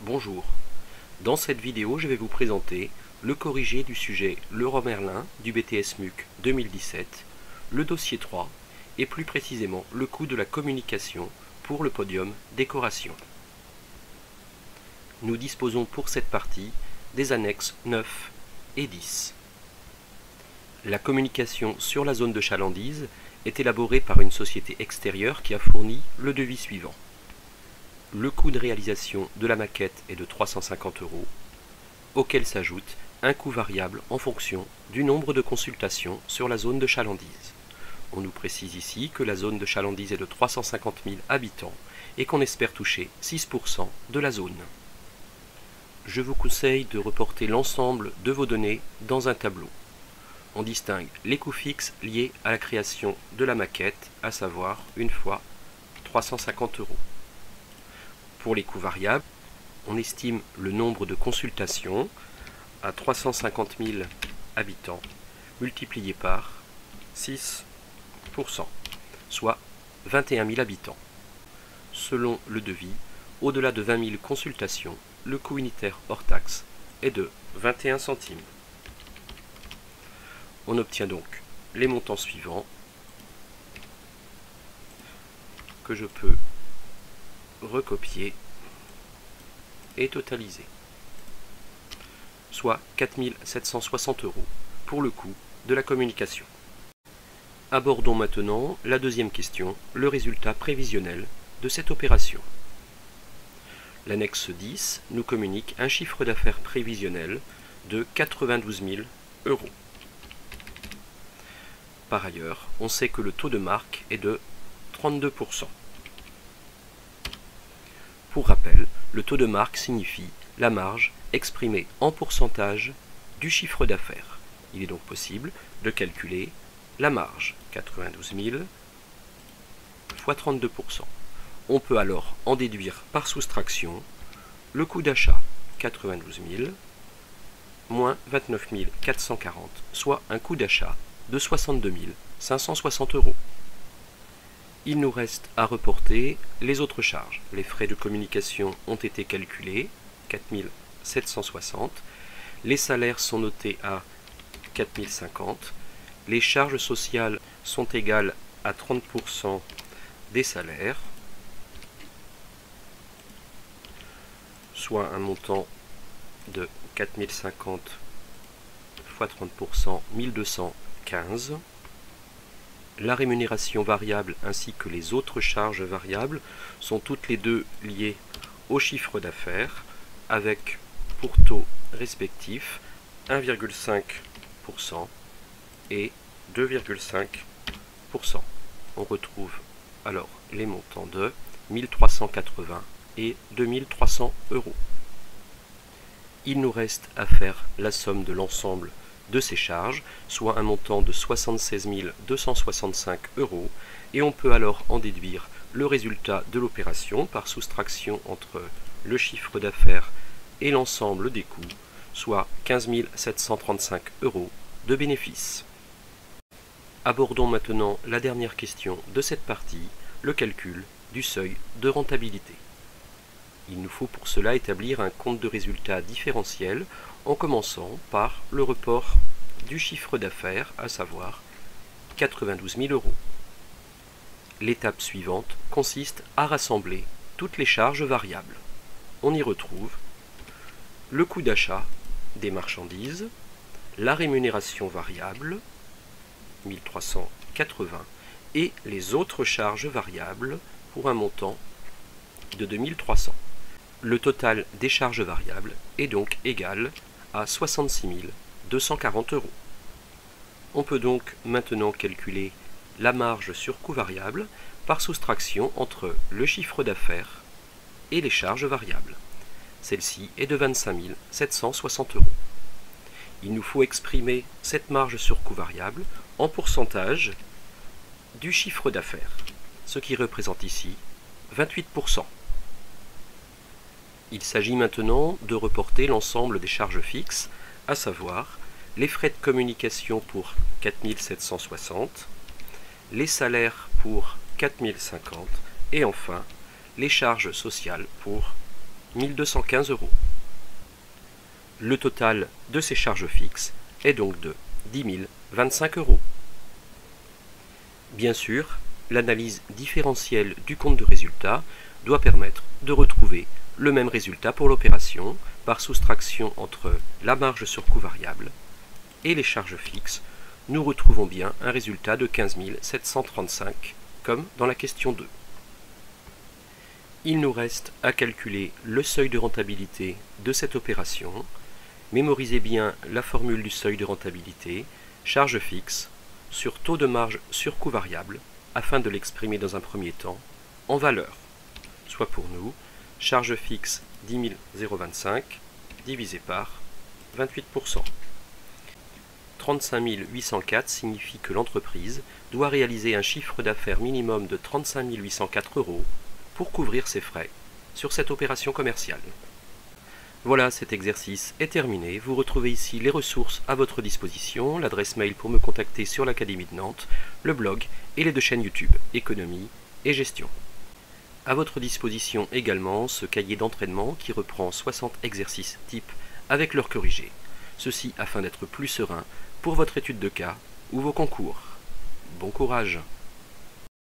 Bonjour, dans cette vidéo je vais vous présenter le corrigé du sujet Leroy Merlin du BTS MUC 2017, le dossier 3 et plus précisément le coût de la communication pour le podium décoration. Nous disposons pour cette partie des annexes 9 et 10. La communication sur la zone de chalandise est élaborée par une société extérieure qui a fourni le devis suivant. Le coût de réalisation de la maquette est de 350 €, auquel s'ajoute un coût variable en fonction du nombre de consultations sur la zone de chalandise. On nous précise ici que la zone de chalandise est de 350 000 habitants et qu'on espère toucher 6% de la zone. Je vous conseille de reporter l'ensemble de vos données dans un tableau. On distingue les coûts fixes liés à la création de la maquette, à savoir une fois 350 €. Pour les coûts variables, on estime le nombre de consultations à 350 000 habitants multiplié par 6%, soit 21 000 habitants. Selon le devis, au-delà de 20 000 consultations, le coût unitaire hors taxe est de 21 centimes. On obtient donc les montants suivants que je peux recopier et totaliser, soit 4 760 € pour le coût de la communication. Abordons maintenant la deuxième question, le résultat prévisionnel de cette opération. L'annexe 10 nous communique un chiffre d'affaires prévisionnel de 92 000 €. Par ailleurs, on sait que le taux de marque est de 32%. Pour rappel, le taux de marque signifie la marge exprimée en pourcentage du chiffre d'affaires. Il est donc possible de calculer la marge, 92 000 fois 32%. On peut alors en déduire par soustraction le coût d'achat, 92 000 moins 29 440, soit un coût d'achat de 62 560 €. Il nous reste à reporter les autres charges. Les frais de communication ont été calculés, 4 760. Les salaires sont notés à 4 050. Les charges sociales sont égales à 30% des salaires, soit un montant de 4 050 fois 30%, 1215. La rémunération variable ainsi que les autres charges variables sont toutes les deux liées au chiffre d'affaires avec pour taux respectifs 1,5% et 2,5%. On retrouve alors les montants de 1380 et 2300 €. Il nous reste à faire la somme de l'ensemble de ces charges, soit un montant de 76 265 €, et on peut alors en déduire le résultat de l'opération par soustraction entre le chiffre d'affaires et l'ensemble des coûts, soit 15 735 € de bénéfice. Abordons maintenant la dernière question de cette partie, le calcul du seuil de rentabilité. Il nous faut pour cela établir un compte de résultat différentiel en commençant par le report du chiffre d'affaires, à savoir 92 000 €. L'étape suivante consiste à rassembler toutes les charges variables. On y retrouve le coût d'achat des marchandises, la rémunération variable, 1380, et les autres charges variables pour un montant de 2300. Le total des charges variables est donc égal à 66 240 €. On peut donc maintenant calculer la marge sur coût variable par soustraction entre le chiffre d'affaires et les charges variables. Celle-ci est de 25 760 €. Il nous faut exprimer cette marge sur coût variable en pourcentage du chiffre d'affaires, ce qui représente ici 28%. Il s'agit maintenant de reporter l'ensemble des charges fixes, à savoir les frais de communication pour 4 760, les salaires pour 4 050 et enfin les charges sociales pour 1215 €. Le total de ces charges fixes est donc de 10 025 €. Bien sûr, l'analyse différentielle du compte de résultat doit permettre de retrouver le même résultat pour l'opération par soustraction entre la marge sur coût variable et les charges fixes. Nous retrouvons bien un résultat de 15 735 comme dans la question 2. Il nous reste à calculer le seuil de rentabilité de cette opération. Mémorisez bien la formule du seuil de rentabilité, charge fixe sur taux de marge sur coût variable, afin de l'exprimer dans un premier temps en valeur. Soit pour nous, charge fixe 10 025 divisé par 28%. 35 804 signifie que l'entreprise doit réaliser un chiffre d'affaires minimum de 35 804 € pour couvrir ses frais sur cette opération commerciale. Voilà, cet exercice est terminé. Vous retrouvez ici les ressources à votre disposition, l'adresse mail pour me contacter sur l'Académie de Nantes, le blog et les deux chaînes YouTube, économie et gestion. À votre disposition également ce cahier d'entraînement qui reprend 60 exercices types avec leurs corrigés. Ceci afin d'être plus serein pour votre étude de cas ou vos concours. Bon courage!